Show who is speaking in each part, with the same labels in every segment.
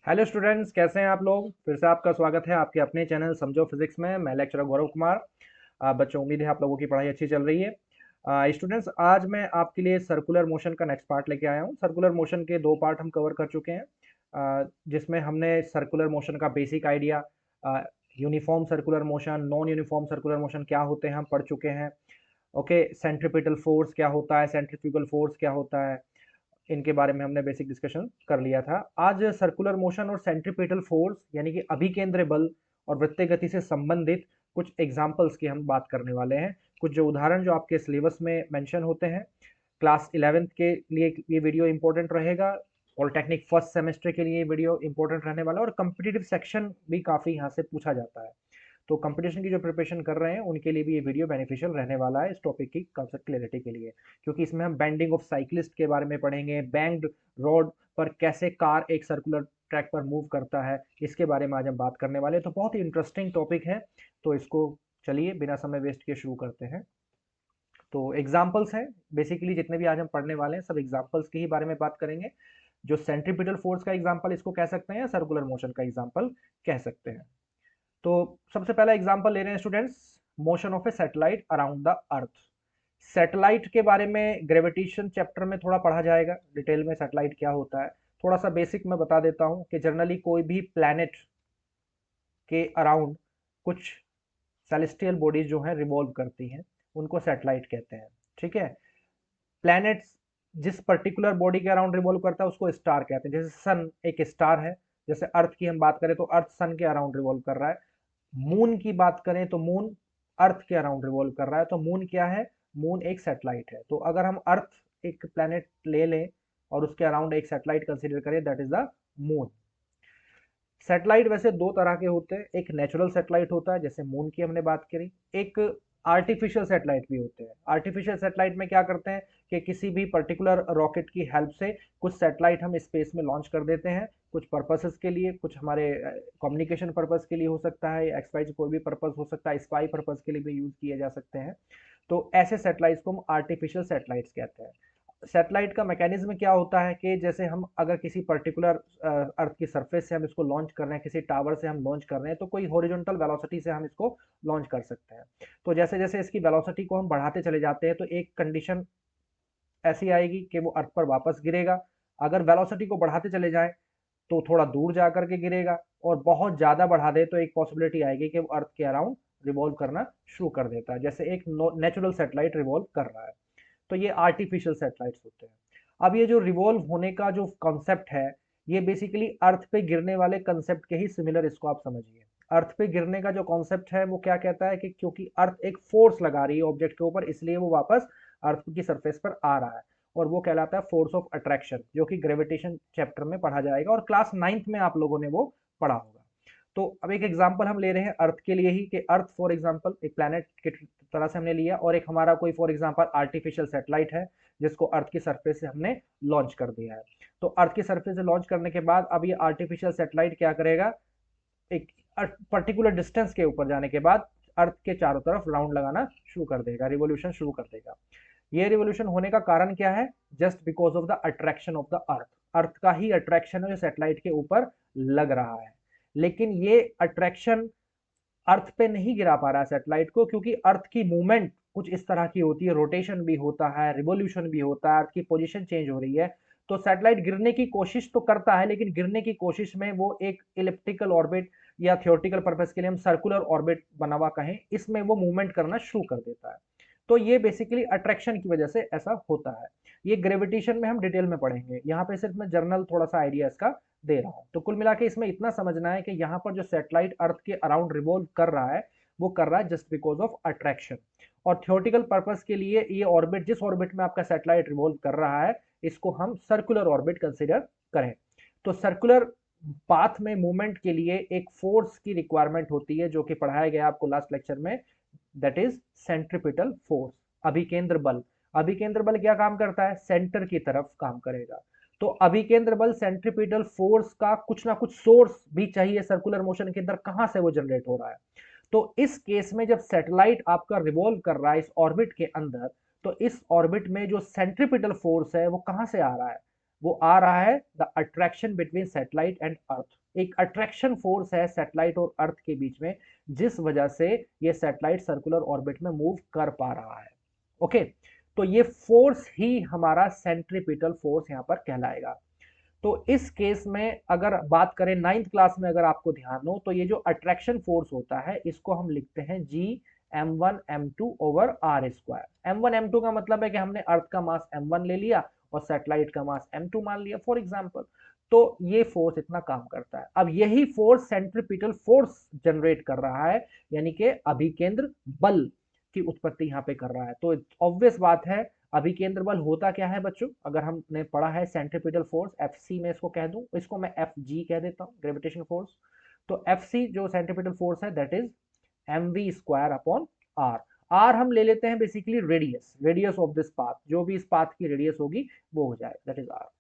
Speaker 1: Hello students, कैसे हैं आप लोग। फिर से आपका स्वागत है आपके अपने चैनल समझो फिजिक्स में। मैं लेक्चरर गौरव कुमार। बच्चों, उम्मीद है आप लोगों की पढ़ाई अच्छी चल रही है। स्टूडेंट्स, आज मैं आपके लिए सर्कुलर मोशन का नेक्स्ट पार्ट लेके आया हूँ। सर्कुलर मोशन के दो पार्ट हम कवर कर चुके हैं, जिसमें हमने सर्कुलर मोशन का basic idea, uniform circular motion, non uniform circular motion क्या होते हैं हम पढ़ चुके हैं। ओके, सेंट्रीपिटल फोर्स क्या होता है, सेंट्रीफ्यूगल फोर्स क्या होता है, इनके बारे में हमने बेसिक डिस्कशन कर लिया था। आज सर्कुलर मोशन और सेंट्रीपिटल फोर्स यानी कि अभिकेंद्र बल और वृत्तीय गति से संबंधित कुछ एग्जाम्पल्स की हम बात करने वाले हैं। कुछ जो उदाहरण जो आपके सिलेबस में मेंशन होते हैं, क्लास 11th के लिए ये वीडियो इंपॉर्टेंट रहेगा, पॉलिटेक्निक फर्स्ट सेमेस्टर के लिए वीडियो इंपॉर्टेंट रहने वाला है, और कम्पिटिटिव सेक्शन भी काफ़ी यहाँ से पूछा जाता है। तो कंपटीशन की जो प्रिपरेशन कर रहे हैं उनके लिए भी ये वीडियो बेनिफिशियल रहने वाला है इस टॉपिक की कंसेप्ट क्लियरिटी के लिए, क्योंकि इसमें हम बैंडिंग ऑफ साइक्लिस्ट के बारे में पढ़ेंगे। बैंक्ड रोड पर कैसे कार एक सर्कुलर ट्रैक पर मूव करता है, इसके बारे में आज हम बात करने वाले हैं। तो बहुत ही इंटरेस्टिंग टॉपिक है, तो इसको चलिए बिना समय वेस्ट किए शुरू करते हैं। तो एग्जाम्पल्स हैं, बेसिकली जितने भी आज हम पढ़ने वाले हैं सब एग्जाम्पल्स के ही बारे में बात करेंगे। जो सेंट्रीपिटल फोर्स का एग्जाम्पल इसको कह सकते हैं, या सर्कुलर मोशन का एग्जाम्पल कह सकते हैं। तो सबसे पहला एग्जांपल ले रहे हैं students, motion of A satellite around the earth. Satellite के बारे में ग्रेविटेशन चैप्टर में थोड़ा पढ़ा जाएगा डिटेल में, सैटेलाइट क्या होता है। थोड़ा सा बेसिक मैं बता देता हूं कि जनरली कोई भी प्लैनेट के अराउंड कुछ सेलेस्टियल बॉडीज जो हैं रिवॉल्व करती हैं, उनको सैटेलाइट कहते हैं। ठीक है, प्लैनेट्स जिस पर्टिकुलर बॉडी के अराउंड रिवॉल्व करता है उसको स्टार कहते हैं। जैसे सन एक स्टार है, जैसे अर्थ की हम बात करें तो अर्थ सन के अराउंड रिवॉल्व कर रहा है। मून की बात करें तो मून अर्थ के अराउंड रिवॉल्व कर रहा है। तो मून क्या है? मून एक सैटेलाइट है। तो अगर हम अर्थ एक प्लेनेट ले लें और उसके अराउंड एक सैटेलाइट कंसीडर करें, that is the moon. Satellite वैसे दो तरह के होते हैं, एक नेचुरल सैटेलाइट होता है जैसे मून की हमने बात करी, एक आर्टिफिशियल सैटेलाइट भी होते हैं। आर्टिफिशियल सैटेलाइट में क्या करते हैं कि किसी भी पर्टिकुलर रॉकेट की हेल्प से कुछ सैटेलाइट हम स्पेस में लॉन्च कर देते हैं, कुछ पर्पसेस के लिए, कुछ हमारे कम्युनिकेशन पर्पस के लिए हो सकता है, एक्सवाइज कोई भी पर्पस हो सकता है, स्पाई पर्पस के लिए भी यूज किए जा सकते हैं। तो ऐसे सैटेलाइट्स को हम आर्टिफिशियल सैटेलाइट्स कहते हैं। सैटेलाइट का मैकेनिज्म क्या होता है कि जैसे हम अगर किसी पर्टिकुलर अर्थ की सरफेस से हम इसको लॉन्च कर रहे हैं, किसी टावर से हम लॉन्च कर रहे हैं, तो कोई हॉरिजॉन्टल वेलोसिटी से हम इसको लॉन्च कर सकते हैं। तो जैसे जैसे इसकी वेलोसिटी को हम बढ़ाते चले जाते हैं तो एक कंडीशन ऐसी आएगी कि वो अर्थ पर वापस गिरेगा। अगर वेलोसिटी को बढ़ाते चले जाए तो थोड़ा दूर जा करके गिरेगा, और बहुत ज़्यादा बढ़ा दे तो एक पॉसिबिलिटी आएगी कि वो अर्थ के अराउंड रिवॉल्व करना शुरू कर देता है, जैसे एक नेचुरल सैटेलाइट रिवॉल्व कर रहा है। तो ये आर्टिफिशियल सैटेलाइट्स होते हैं। अब ये जो रिवॉल्व होने का जो कॉन्सेप्ट है, ये बेसिकली अर्थ पे गिरने वाले कॉन्सेप्ट के ही सिमिलर, इसको आप समझिए। अर्थ पे गिरने का जो कॉन्सेप्ट है वो क्या कहता है कि क्योंकि अर्थ एक फोर्स लगा रही है ऑब्जेक्ट के ऊपर, इसलिए वो वापस अर्थ की सरफेस पर आ रहा है, और वो कहलाता है फोर्स ऑफ अट्रैक्शन, जो कि ग्रेविटेशन चैप्टर में पढ़ा जाएगा और क्लास 9th में आप लोगों ने वो पढ़ा होगा। तो अब एक एग्जांपल हम ले रहे हैं अर्थ के लिए ही, कि अर्थ फॉर एग्जांपल एक प्लैनेट की तरह से हमने लिया, और एक हमारा कोई फॉर एग्जांपल आर्टिफिशियल सैटेलाइट है जिसको अर्थ की सरफेस से हमने लॉन्च कर दिया है। तो अर्थ की सरफेस से लॉन्च करने के बाद अब ये आर्टिफिशियल सैटेलाइट क्या करेगा, एक पर्टिकुलर डिस्टेंस के ऊपर जाने के बाद अर्थ के चारों तरफ राउंड लगाना शुरू कर देगा, रिवोल्यूशन शुरू कर देगा। ये रिवोल्यूशन होने का कारण क्या है? Just because of the attraction of the earth. Earth का ही अट्रैक्शन है जो सैटेलाइट के ऊपर लग रहा है। लेकिन ये अट्रैक्शन अर्थ पे नहीं गिरा पा रहा है सैटेलाइट को, क्योंकि अर्थ की मूवमेंट कुछ इस तरह की होती है, रोटेशन भी होता है, रिवोल्यूशन भी होता है, अर्थ की पोजीशन चेंज हो रही है। तो सैटेलाइट गिरने की कोशिश तो करता है, लेकिन गिरने की कोशिश में वो एक इलिप्टिकल ऑर्बिट, या थियोरेटिकल पर्पस के लिए हम सर्कुलर ऑर्बिट बना हुआ कहें, इसमें वो मूवमेंट करना शुरू कर देता है। तो ये बेसिकली अट्रैक्शन की वजह से ऐसा होता है। ये ग्रेविटेशन में हम डिटेल में पढ़ेंगे, यहाँ पे सिर्फ मैं जर्नल थोड़ा सा आइडिया इसका दे रहा हूँ। तो कुल मिला के इसमें इतना समझना है कि यहाँ पर जो सैटेलाइट अर्थ के अराउंड रिवॉल्व कर रहा है, वो कर रहा है जस्ट बिकॉज ऑफ अट्रैक्शन। और थियोरेटिकल पर्पस के लिए ये ऑर्बिट, जिस ऑर्बिट में आपका सैटेलाइट रिवॉल्व कर रहा है, इसको हम सर्कुलर ऑर्बिट कंसिडर करें। तो सर्कुलर पाथ में मूवमेंट के लिए एक फोर्स की रिक्वायरमेंट होती है, जो कि पढ़ाया गया आपको लास्ट लेक्चर में, दैट इज सेंट्रीपिटल फोर्स, अभिकेंद्र बल। अभिकेंद्र बल क्या काम करता है? सेंटर की तरफ काम करेगा। तो अभिकेंद्र बल, सेंट्रीपिटल फोर्स का कुछ ना कुछ सोर्स भी चाहिए सर्कुलर मोशन के अंदर, कहां से वो जनरेट हो रहा है। तो इस केस में जब सैटेलाइट आपका रिवॉल्व कर रहा है इस ऑर्बिट के अंदर, तो इस ऑर्बिट में जो सेंट्रीपिटल फोर्स है वो कहां से आ रहा है? वो आ रहा है the attraction between satellite and earth. एक अट्रैक्शन फोर्स है सैटेलाइट और अर्थ के बीच में, जिस वजह से ये सैटेलाइट सर्कुलर ऑर्बिट में मूव कर पा रहा है। ओके, तो ये फोर्स ही हमारा सेंट्रीपिटल फोर्स यहां पर कहलाएगा। तो इस केस में अगर बात करें 9th क्लास में, अगर आपको ध्यान हो, तो ये जो अट्रैक्शन फोर्स होता है इसको हम लिखते हैं जी m1 m2 over R square. m1 m2 का मतलब है कि हमने अर्थ का मास m1 ले लिया और सैटेलाइट का मास m2 मान लिया फॉर एग्जांपल। तो ये फोर्स इतना काम करता है। अब यही फोर्स सेंट्रीपिटल फोर्स जनरेट कर रहा है, यानी कि अभिकेंद्र बल की उत्पत्ति यहां पे कर रहा है। तो ऑब्वियस बात है, अभिकेंद्र बल होता क्या है बच्चों, अगर हमने पढ़ा है सेंट्रीपिटल फोर्स, एफ सी में इसको कह दूं, इसको मैं एफ जी कह देता हूं, ग्रेविटेशन फोर्स। तो एफ सी जो सेंट्रीपिटल फोर्स है that is M V square upon R. R हम ले लेते हैं basically radius, radius of this path, जो भी इस पाथ की रेडियस होगी वो हो जाए, that is R.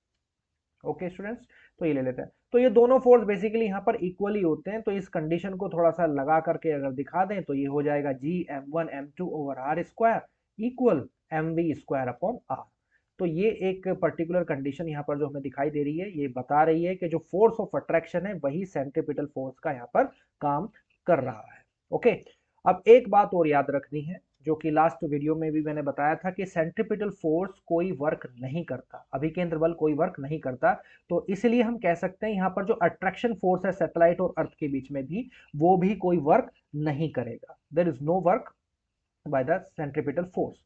Speaker 1: Okay students, तो ये ले लेते हैं। तो ये दोनों फोर्स बेसिकली यहाँ पर इक्वली होते हैं। तो इस कंडीशन को थोड़ा सा लगा करके अगर दिखा दें तो ये हो जाएगा G m1 m2 over R square equal M V square upon R. तो ये एक पर्टिकुलर कंडीशन यहाँ पर जो हमें दिखाई दे रही है, ये बता रही है कि जो फोर्स ऑफ अट्रैक्शन है वही सेंट्रीपिटल फोर्स का यहाँ पर काम कर रहा है। ओके, अब एक बात और याद रखनी है, जो कि लास्ट वीडियो में भी मैंने बताया था कि सेंट्रीपिटल फोर्स कोई वर्क नहीं करता, अभिकेंद्र बल कोई वर्क नहीं करता। तो इसलिए हम कह सकते हैं यहाँ पर जो अट्रैक्शन फोर्स है सैटेलाइट और अर्थ के बीच में भी, वो भी कोई वर्क नहीं करेगा। There is no work by the centripetal force.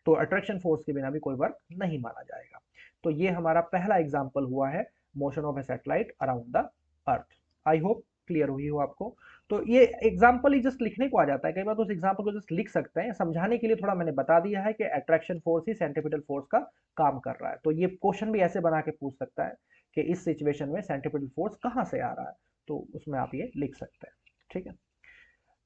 Speaker 1: तो अट्रैक्शन फोर्स के बिना भी कोई वर्क नहीं माना जाएगा। तो ये हमारा पहला एग्जाम्पल हुआ है motion of A satellite around the earth. I hope clear हुई हो आपको। तो ये एग्जाम्पल ही जस्ट लिखने को आ जाता है, कई बार तो उस एग्जाम्पल को जस्ट लिख सकते हैं, समझाने के लिए थोड़ा मैंने बता दिया है कि अट्रैक्शन फोर्स ही सेंट्रीपिटल फोर्स का काम कर रहा है। तो ये क्वेश्चन भी ऐसे बना के पूछ सकता है कि इस सिचुएशन में सेंट्रीपिटल फोर्स कहां से आ रहा है, तो उसमें आप ये लिख सकते हैं। ठीक है,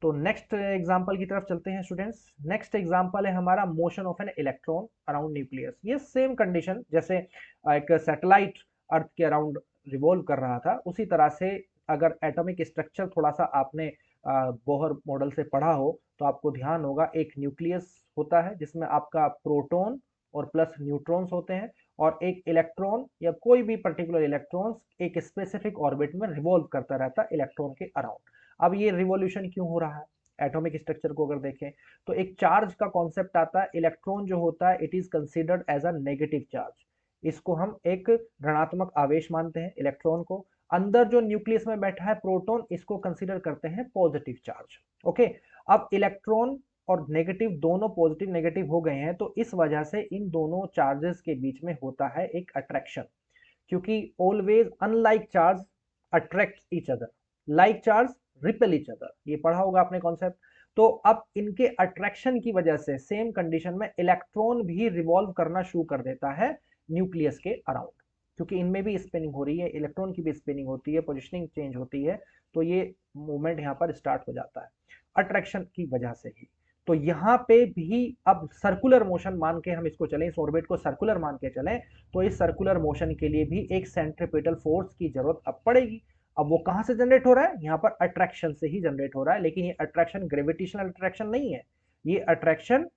Speaker 1: तो नेक्स्ट एग्जांपल की तरफ चलते हैं स्टूडेंट्स। नेक्स्ट एग्जांपल है हमारा motion of an electron around nucleus. ये सेम कंडीशन, जैसे एक सैटेलाइट अर्थ के अराउंड रिवॉल्व कर रहा था, उसी तरह से अगर एटॉमिक स्ट्रक्चर थोड़ा सा आपने बोहर मॉडल से पढ़ा हो तो आपको ध्यान होगा, एक न्यूक्लियस होता है जिसमें आपका प्रोटॉन और प्लस न्यूट्रॉन्स होते हैं, और एक इलेक्ट्रॉन या कोई भी पर्टिकुलर इलेक्ट्रॉन्स एक स्पेसिफिक ऑर्बिट में रिवॉल्व करता रहता है इलेक्ट्रॉन के अराउंड। अब ये रिवॉल्यूशन क्यों हो रहा है, एटॉमिक स्ट्रक्चर को अगर देखें तो एक चार्ज का कॉन्सेप्ट आता है। इलेक्ट्रॉन जो होता है it is considered as a negative charge, इसको हम एक ऋणात्मक आवेश मानते हैं इलेक्ट्रॉन को। अंदर जो न्यूक्लियस में बैठा है प्रोटॉन, इसको कंसीडर करते हैं पॉजिटिव चार्ज। ओके, अब इलेक्ट्रॉन और नेगेटिव दोनों पॉजिटिव नेगेटिव हो गए हैं, तो इस वजह से इन दोनों चार्जेस के बीच में होता है एक अट्रैक्शन, क्योंकि always unlike charge attract each other, like charge repel each other, ये पढ़ा होगा आपने कॉन्सेप्ट। तो अब इनके अट्रैक्शन की वजह से सेम कंडीशन में इलेक्ट्रॉन भी रिवॉल्व करना शुरू कर देता है न्यूक्लियस के अराउंड, क्योंकि इनमें भी स्पिनिंग हो रही है, इलेक्ट्रॉन की भी स्पिनिंग होती है, पोजिशनिंग चेंज होती है, तो ये मूवमेंट यहाँ पर स्टार्ट हो जाता है अट्रैक्शन की वजह से ही। तो यहाँ पे भी अब सर्कुलर मोशन मान के हम इसको चलें, इस ऑर्बिट को सर्कुलर मान के चलें, तो इस सर्कुलर मोशन के लिए भी एक सेंट्रीपिटल फोर्स की जरूरत अब पड़ेगी। अब वो कहां से जनरेट हो रहा है, यहाँ पर अट्रैक्शन से ही जनरेट हो रहा है, लेकिन ये अट्रैक्शन ग्रेविटेशनल अट्रैक्शन नहीं है, ये अट्रैक्शन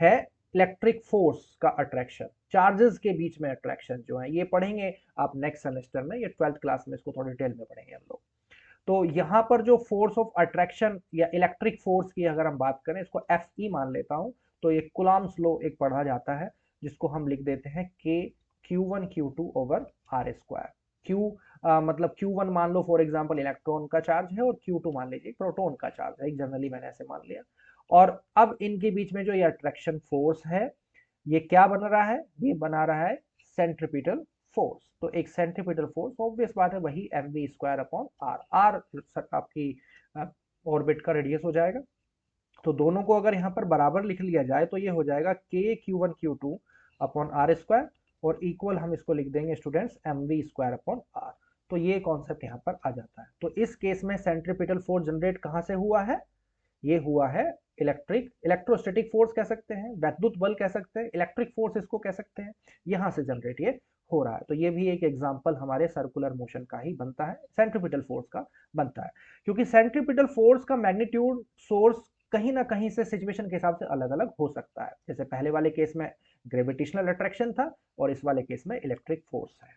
Speaker 1: है इलेक्ट्रिक फोर्स का अट्रैक्शन, चार्जेस के बीच में अट्रैक्शन जो है, ये पढ़ेंगे आप नेक्स्ट सेमेस्टर में, ये 12th क्लास में इसको थोड़ी डिटेल में पढ़ेंगे हम लोग। तो यहाँ पर जो फोर्स ऑफ अट्रैक्शन या इलेक्ट्रिक फोर्स की अगर हम बात करें, इसको एफ ई मान लेता हूं, तो ये कुलाम्स लॉ एक पढ़ा जाता है, जिसको हम लिख देते हैं के Q1 Q2 over R square. Q मतलब Q1 मान लो फॉर एग्जांपल इलेक्ट्रॉन का चार्ज है, और Q2 मान लीजिए प्रोटॉन का चार्ज है, जनरली मैंने ऐसे मान लिया। और अब इनके बीच में जो ये अट्रैक्शन फोर्स है, ये क्या बन रहा है, ये बना रहा है सेंट्रीपिटल फोर्स। तो एक सेंट्रीपिटल फोर्स, ऑब्वियस बात है, वही M V square upon R, R आपकी ऑर्बिट का रेडियस हो जाएगा। तो दोनों को अगर यहाँ पर बराबर लिख लिया जाए तो ये हो जाएगा के Q1 Q2 upon R square, और इक्वल हम इसको लिख देंगे students M V square upon R. तो ये कॉन्सेप्ट यहाँ पर आ जाता है। तो इस केस में सेंट्रीपिटल फोर्स जनरेट कहाँ से हुआ है, ये हुआ है इलेक्ट्रोस्टैटिक फोर्स कह सकते हैं, वैद्युत बल कह सकते हैं, इलेक्ट्रिक फोर्स इसको कह सकते हैं, यहां से जनरेट ये हो रहा है। तो ये भी एक एग्जांपल हमारे सर्कुलर मोशन का ही बनता है, सेंट्रीपिटल फोर्स का बनता है, क्योंकि सेंट्रीपिटल फोर्स का मैग्नीट्यूड सोर्स कहीं ना कहीं से सिचुएशन के हिसाब से अलग अलग हो सकता है। जैसे पहले वाले केस में ग्रेविटेशनल अट्रैक्शन था और इस वाले केस में इलेक्ट्रिक फोर्स है।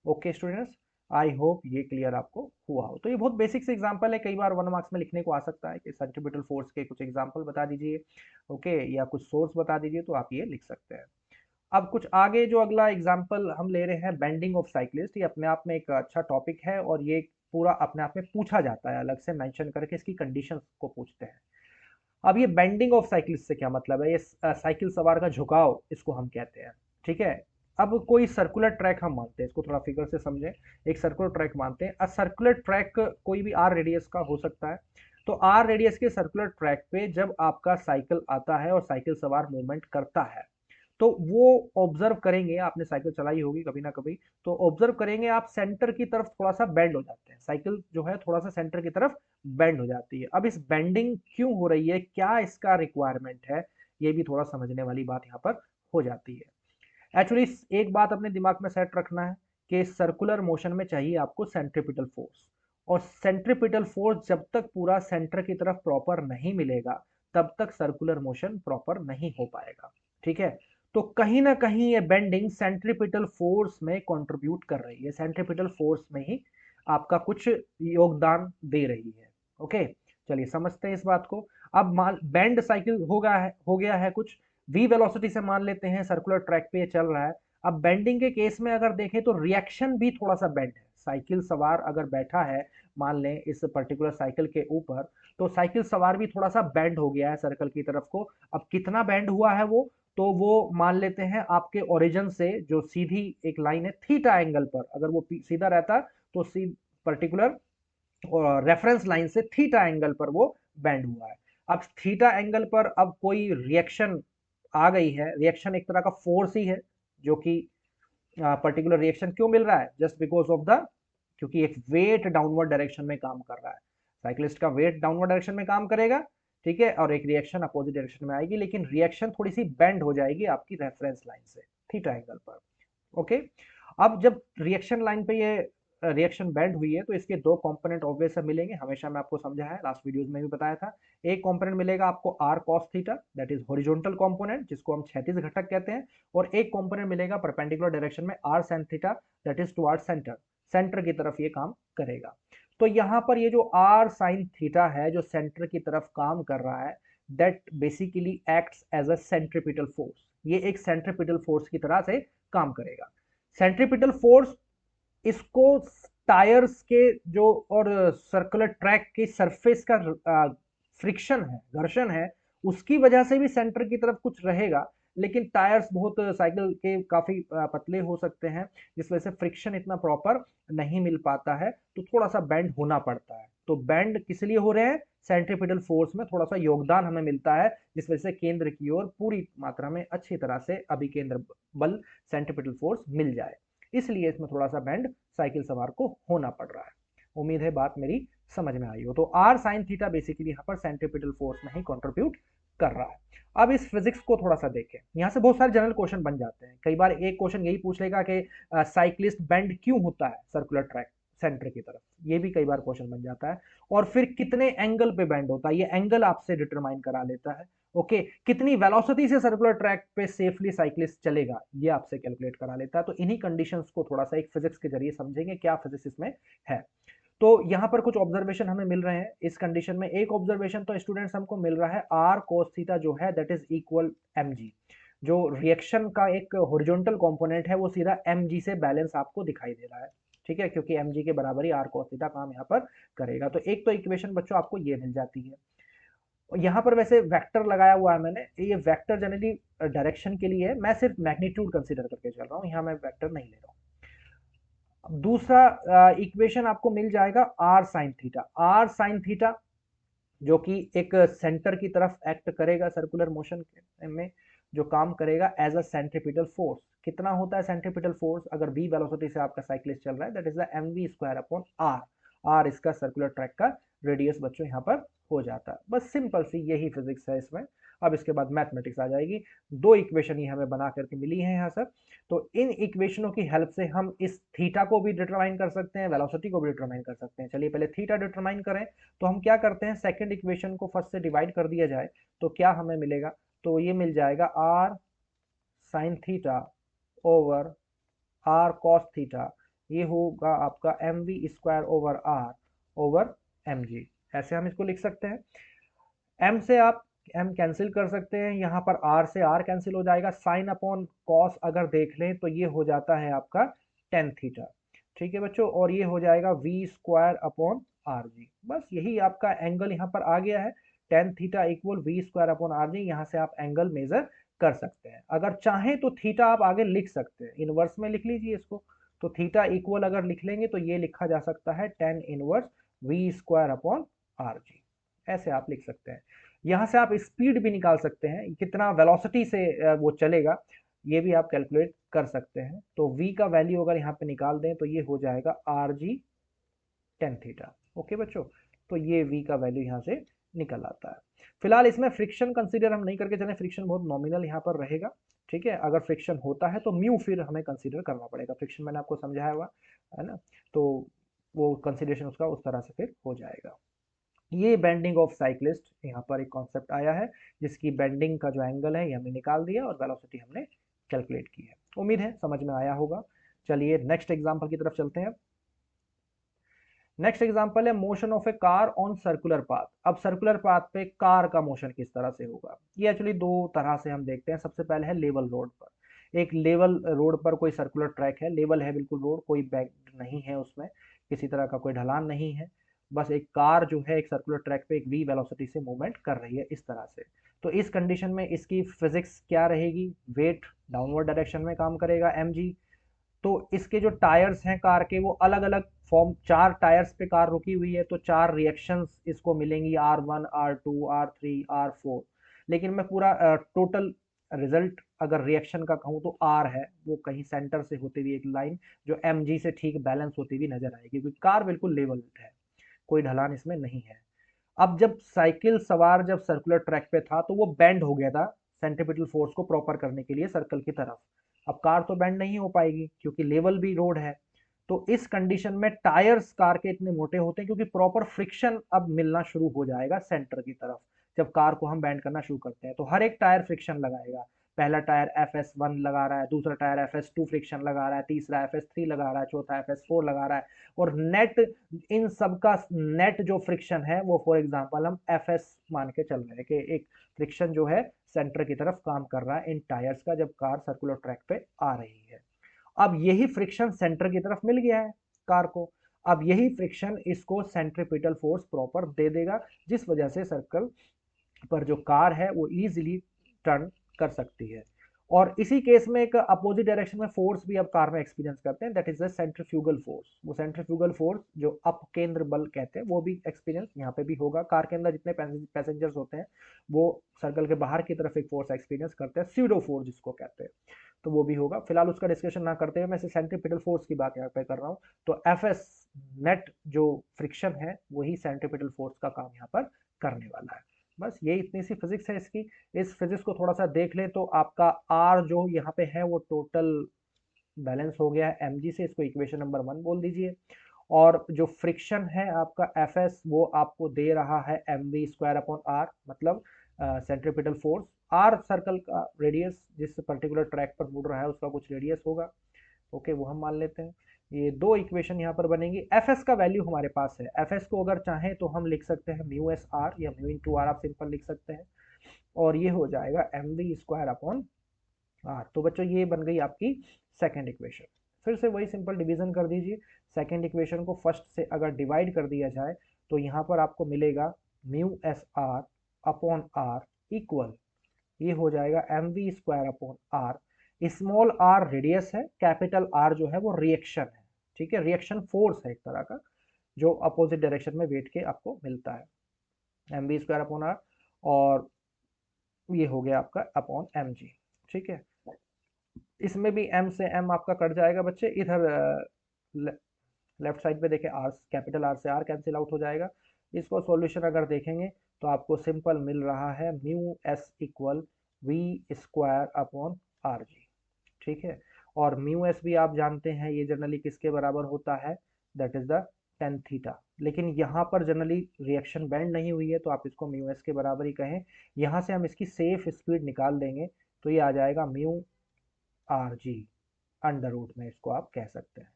Speaker 1: ओके स्टूडेंट्स, आई होप ये क्लियर आपको हुआ हो। तो ये बहुत बेसिक से एग्जांपल है, कई बार 1 मार्क्स में लिखने को आ सकता है कि सेंट्रीपिटल फोर्स के कुछ एग्जांपल बता दीजिए, ओके, या कुछ सोर्स बता दीजिए, तो आप ये लिख सकते हैं। अब कुछ आगे जो अगला एग्जांपल हम ले रहे हैं, बेंडिंग ऑफ साइक्लिस्ट। ये अपने आप में एक अच्छा टॉपिक है और ये पूरा अपने आप में पूछा जाता है, अलग से मेंशन करके इसकी कंडीशंस को पूछते हैं। अब ये बेंडिंग ऑफ साइक्लिस्ट से क्या मतलब है, ये साइकिल सवार का झुकाव इसको हम कहते हैं, ठीक है। अब कोई सर्कुलर ट्रैक हम मानते हैं, इसको थोड़ा फिगर से समझें। एक सर्कुलर ट्रैक मानते हैं, सर्कुलर ट्रैक कोई भी आर रेडियस का हो सकता है। तो आर रेडियस के सर्कुलर ट्रैक पे जब आपका साइकिल आता है और साइकिल सवार मूवमेंट करता है, तो वो ऑब्जर्व करेंगे, आपने साइकिल चलाई होगी कभी ना कभी, तो ऑब्जर्व करेंगे आप सेंटर की तरफ थोड़ा सा बेंड हो जाते हैं, साइकिल जो है थोड़ा सा सेंटर की तरफ बेंड हो जाती है। अब इस बेंडिंग क्यों हो रही है, क्या इसका रिक्वायरमेंट है, ये भी थोड़ा समझने वाली बात यहाँ पर हो जाती है। एक्चुअली एक बात अपने दिमाग में सेट रखना है कि सर्कुलर मोशन में चाहिए आपको सेंट्रीपिटल फोर्स, और सेंट्रीपिटल फोर्स जब तक पूरा सेंटर की तरफ प्रॉपर नहीं मिलेगा तब तक सर्कुलर मोशन प्रॉपर नहीं हो पाएगा, ठीक है। तो कहीं ना कहीं ये बेंडिंग सेंट्रीपिटल फोर्स में कंट्रीब्यूट कर रही है, सेंट्रीपिटल फोर्स में ही आपका कुछ योगदान दे रही है। ओके, चलिए समझते हैं इस बात को। अब मान बेंड साइकिल हो गया है कुछ v वेलोसिटी से, मान लेते हैं सर्कुलर ट्रैक पे ये चल रहा है। अब बेंडिंग के केस में अगर देखें तो रिएक्शन भी थोड़ा सा बेंड है। साइकिल सवार अगर बैठा है मान लें इस पर्टिकुलर साइकिल के ऊपर, तो साइकिल सवार भी थोड़ा सा बेंड हो गया है सर्कल की तरफ को। अब कितना बेंड हुआ है वो, तो वो मान लेते हैं आपके ओरिजिन से जो सीधी एक लाइन है थीटा एंगल पर, अगर वो सीधा रहता तो पर्टिकुलर रेफरेंस लाइन से थीटा एंगल पर वो बेंड हुआ है। अब थीटा एंगल पर अब कोई रिएक्शन आ गई है, रिएक्शन एक तरह का फोर्स ही है, जो कि पर्टिकुलर रिएक्शन क्यों मिल रहा है, जस्ट बिकॉज ऑफ द, क्योंकि एक वेट डाउनवर्ड डायरेक्शन में काम कर रहा है, साइक्लिस्ट का वेट डाउनवर्ड डायरेक्शन में काम करेगा, ठीक है, और एक रिएक्शन अपोजिट डायरेक्शन में आएगी, लेकिन रिएक्शन थोड़ी सी बेंड हो जाएगी आपकी रेफरेंस लाइन से थीटा एंगल पर। ओके, अब जब रिएक्शन लाइन पे ये रिएक्शन बैंड हुई है तो इसके दो कंपोनेंट ऑब्वियस मिलेंगे, हमेशा मैं आपको समझा है, लास्ट वीडियोस में भी बताया था। एक कंपोनेंट मिलेगा आपको R cos theta, that is horizontal component जिसको हम क्षैतिज घटक कहते हैं, और एक कंपोनेंट मिलेगा परपेंडिकुलर डायरेक्शन में R sine theta, that is toward centre, centre की तरफ ये काम करेगा। तो यहाँ पर ये जो आर साइन थीटा है जो सेंटर की तरफ काम कर रहा है, that basically acts as a centripetal force, ये एक सेंट्रीपिटल फोर्स की तरह से काम करेगा। सेंट्रीपिटल फोर्स इसको टायर्स के जो और सर्कुलर ट्रैक की सरफेस का फ्रिक्शन है, घर्षण है, उसकी वजह से भी सेंटर की तरफ कुछ रहेगा, लेकिन टायर्स बहुत साइकिल के काफी पतले हो सकते हैं, जिस वजह से फ्रिक्शन इतना प्रॉपर नहीं मिल पाता है, तो थोड़ा सा बेंड होना पड़ता है। तो बेंड किस लिए हो रहे हैं, सेंट्रीपिटल फोर्स में थोड़ा सा योगदान हमें मिलता है, जिस वजह से केंद्र की ओर पूरी मात्रा में अच्छी तरह से अभिकेंद्र बल सेंट्रीपिटल फोर्स मिल जाए, इसलिए इसमें थोड़ा सा बेंड साइकिल सवार को होना पड़ रहा है। उम्मीद है बात मेरी समझ में आई हो। तो आर साइन थीटा बेसिकली यहाँ पर सेंट्रीपिटल फोर्स में ही कंट्रीब्यूट कर रहा है। अब इस फिजिक्स को थोड़ा सा देखें, यहाँ से बहुत सारे जनरल क्वेश्चन बन जाते हैं। कई बार एक क्वेश्चन यही पूछ लेगा कि साइक्लिस्ट बेंड क्यों होता है सर्कुलर ट्रैक सेंटर की तरफ, ये भी कई बार क्वेश्चन बन जाता है। और फिर कितने एंगल पे बेंड होता है, ये एंगल आपसे डिटरमाइन करा लेता है। ओके, कितनी वेलोसिटी से सर्कुलर ट्रैक पे सेफली साइक्लिस्ट चलेगा, ये आपसे कैलकुलेट करा लेता है। तो इन्हीं कंडीशंस को थोड़ा सा एक फिजिक्स के जरिए समझेंगे, क्या फिजिक्स इसमें है। तो यहाँ पर कुछ ऑब्जर्वेशन हमें मिल रहे हैं इस कंडीशन में। एक ऑब्जर्वेशन तो स्टूडेंट्स हमको मिल रहा है, आर कोस थीटा जो है दैट इज इक्वल mg, जो रिएक्शन का एक हॉरिजॉन्टल कंपोनेंट है वो सीधा mg से बैलेंस आपको दिखाई दे रहा है, ठीक है, क्योंकि mg के बराबर ही आर कोस थीटा काम यहाँ पर करेगा। तो एक तो इक्वेशन बच्चों आपको ये मिल जाती है। यहाँ पर वैसे वेक्टर लगाया हुआ है मैंने, ये वेक्टर जनरली डायरेक्शन के लिए है, मैं सिर्फ मैग्नीट्यूड कंसीडर करके चल रहा हूँ, यहाँ मैं वेक्टर नहीं ले रहा हूँ। दूसरा इक्वेशन आपको मिल जाएगा R sine theta, R sine theta जो कि एक सेंटर की तरफ एक्ट करेगा सर्कुलर मोशन में, जो काम करेगा एज अ सेंट्रीपिटल फोर्स। कितना होता है सेंट्रीपिटल फोर्स, अगर v वेलोसिटी से आपका साइक्लिस्ट चल रहा है, that is the mv² upon r, r इसका सर्कुलर ट्रैक का रेडियस बच्चों यहाँ पर हो जाता है। बस सिंपल सी यही फिजिक्स है इसमें। अब इसके बाद मैथमेटिक्स आ जाएगी। दो इक्वेशन ही हमें बना करके मिली है यहाँ सर। तो इन इक्वेशनों की हेल्प से हम इस थीटा को भी डिटरमाइन कर सकते हैं, वेलोसिटी को भी डिटरमाइन कर सकते हैं। चलिए पहले थीटा डिटरमाइन करें। तो हम क्या करते हैं, सेकंड इक्वेशन को फर्स्ट से डिवाइड कर दिया जाए तो क्या हमें मिलेगा, तो ये मिल जाएगा R sine theta over R cos theta, ये होगा आपका M V square over R over M G. ऐसे हम इसको लिख सकते हैं। एम से आप एम कैंसिल कर सकते हैं, यहाँ पर आर से आर कैंसिल हो जाएगा, साइन अपॉन कॉस अगर देख लें तो ये हो जाता है आपका टेन थीटा। ठीक है बच्चों, और ये हो जाएगा V square upon R G. बस यही आपका एंगल यहाँ पर आ गया है, tan theta equal V square upon R G. यहाँ से आप एंगल मेजर कर सकते हैं। अगर चाहें तो थीटा आप आगे लिख सकते हैं, इनवर्स में लिख लीजिए इसको। तो थीटा इक्वल अगर लिख लेंगे तो ये लिखा जा सकता है tan inverse V square upon R G. ऐसे आप लिख सकते हैं। यहाँ से आप स्पीड भी निकाल सकते हैं, कितना वेलोसिटी से वो चलेगा ये भी आप कैलकुलेट कर सकते हैं। तो v का वैल्यू अगर यहाँ पे निकाल दें तो ये हो जाएगा R G tan theta. Okay बच्चों, तो ये v का वैल्यू यहाँ से निकल आता है। फिलहाल इसमें फ्रिक्शन कंसीडर हम नहीं करके चलें, फ्रिक्शन बहुत नॉमिनल यहाँ पर रहेगा। ठीक है, अगर फ्रिक्शन होता है तो म्यू फिर हमें कंसीडर करना पड़ेगा। फ्रिक्शन मैंने आपको समझाया हुआ है ना, तो वो कंसिडरेशन उसका उस तरह से फिर हो जाएगा। ये बेंडिंग ऑफ साइक्लिस्ट यहाँ पर एक कॉन्सेप्ट आया है, जिसकी बेंडिंग का जो एंगल है ये हमने निकाल दिया और वेलोसिटी हमने कैलकुलेट की है। उम्मीद है समझ में आया होगा। चलिए नेक्स्ट एग्जांपल की तरफ चलते हैं। नेक्स्ट एग्जांपल है motion of A car on circular path. अब सर्कुलर पाथ पे कार का मोशन किस तरह से होगा, ये एक्चुअली दो तरह से हम देखते हैं। सबसे पहले है लेवल रोड पर। एक लेवल रोड पर कोई सर्कुलर ट्रैक है, लेवल है बिल्कुल रोड, कोई बेंड नहीं है उसमें, किसी तरह का कोई ढलान नहीं है। बस एक कार जो है एक सर्कुलर ट्रैक पे एक v वेलोसिटी से मूवमेंट कर रही है इस तरह से। तो इस कंडीशन में इसकी फिजिक्स क्या रहेगी, वेट डाउनवर्ड डायरेक्शन में काम करेगा mg। तो इसके जो टायर्स हैं कार के वो अलग अलग फॉर्म, चार टायर्स पे कार रुकी हुई है, तो चार रिएक्शंस इसको मिलेंगी, R1 R2 R3 R4। लेकिन मैं पूरा टोटल रिजल्ट अगर रिएक्शन का कहूँ तो R है, वो कहीं सेंटर से होते हुए एक लाइन जो mg से ठीक बैलेंस होती हुई नजर आएगी, क्योंकि कार बिल्कुल लेवल है, कोई ढलान इसमें नहीं है। अब जब साइकिल सवार जब सर्कुलर ट्रैक पे था तो वो बेंड हो गया था सेंट्रीपिटल फोर्स को प्रॉपर करने के लिए सर्कल की तरफ। अब कार तो बेंड नहीं हो पाएगी क्योंकि लेवल भी रोड है। तो इस कंडीशन में टायर्स कार के इतने मोटे होते हैं क्योंकि प्रॉपर फ्रिक्शन अब मिलना शुरू हो जाएगा सेंटर की तरफ। जब कार को हम बैंड करना शुरू करते हैं तो हर एक टायर फ्रिक्शन लगाएगा। पहला टायर FS1 लगा रहा है, दूसरा टायर FS2 फ्रिक्शन लगा रहा है, तीसरा FS3 लगा रहा है, चौथा FS4 लगा रहा है। और नेट इन सब का नेट जो फ्रिक्शन है वो फॉर एग्जांपल हम FS मान के चल रहे हैं कि एक फ्रिक्शन जो है सेंटर की तरफ काम कर रहा है इन टायर्स का जब कार सर्कुलर ट्रैक पे आ रही है। अब यही फ्रिक्शन सेंटर की तरफ मिल गया है कार को। अब यही फ्रिक्शन इसको सेंट्रीपिटल फोर्स प्रॉपर दे देगा, जिस वजह से सर्कल पर जो कार है वो इजीली टर्न कर सकती है। और इसी केस में एक अपोजिट डायरेक्शन में फोर्स भी अब कार में एक्सपीरियंस करते हैं, that is the centrifugal force. वो सेंट्रीफ्यूगल फोर्स जो अप केंद्र बल कहते हैं वो भी एक्सपीरियंस यहाँ पे भी होगा। कार के अंदर जितने पैसेंजर्स होते हैं वो सर्कल के बाहर की तरफ एक फोर्स एक्सपीरियंस करते हैं, स्यूडो फोर्स जिसको कहते हैं, तो वो भी होगा। फिलहाल उसका डिस्कशन ना करते हुए मैं सेंट्रीपिटल फोर्स की बात यहाँ पे कर रहा हूँ। तो FS नेट जो फ्रिक्शन है वही सेंट्रीपिटल फोर्स का काम यहाँ पर करने वाला है। बस ये इतनी सी फिजिक्स है इसकी। इस फिजिक्स को थोड़ा सा देख लें तो आपका R जो यहाँ पे है वो टोटल बैलेंस हो गया है mg से, इसको इक्वेशन नंबर 1 बोल दीजिए। और जो फ्रिक्शन है आपका FS वो आपको दे रहा है mv स्क्वायर अपॉन r, मतलब सेंट्रीपिटल फोर्स। r सर्कल का रेडियस जिस पर्टिकुलर ट्रैक पर मुड़ रहा है उसका कुछ रेडियस होगा, ओके वो हम मान लेते हैं। ये दो इक्वेशन यहाँ पर बनेंगी। FS का वैल्यू हमारे पास है, FS को अगर चाहें तो हम लिख सकते हैं म्यू एस आर या म्यू इंटू आर, आप सिंपल लिख सकते हैं। और ये हो जाएगा mv स्क्वायर अपॉन आर। तो बच्चों ये बन गई आपकी सेकेंड इक्वेशन। फिर से वही सिंपल डिवीजन कर दीजिए। सेकेंड इक्वेशन को फर्स्ट से अगर डिवाइड कर दिया जाए तो यहाँ पर आपको मिलेगा mu S R upon R equal, ये हो जाएगा mv square upon R. Small r radius है, कैपिटल R जो है वो रिएक्शन है। ठीक है, रिएक्शन फोर्स है एक तरह का जो अपोजिट डायरेक्शन में वेट के आपको मिलता है, mv स्क्वायर अपॉन आर। और ये हो गया आपका अपॉन mg। ठीक है, इसमें भी m से m आपका कट जाएगा बच्चे, इधर लेफ्ट साइड पे देखें r, कैपिटल R से r कैंसिल आउट हो जाएगा। इसको सॉल्यूशन अगर देखेंगे तो आपको सिंपल मिल रहा है mu S equal V square upon R G. ठीक है, और म्यू एस भी आप जानते हैं ये जनरली किसके बराबर होता है, that is the tan theta. लेकिन यहाँ पर जनरली रिएक्शन बैंड नहीं हुई है तो आप इसको म्यू एस के बराबर ही कहें। यहाँ से हम इसकी सेफ स्पीड निकाल देंगे तो ये आ जाएगा mu R G under root में, इसको आप कह सकते हैं।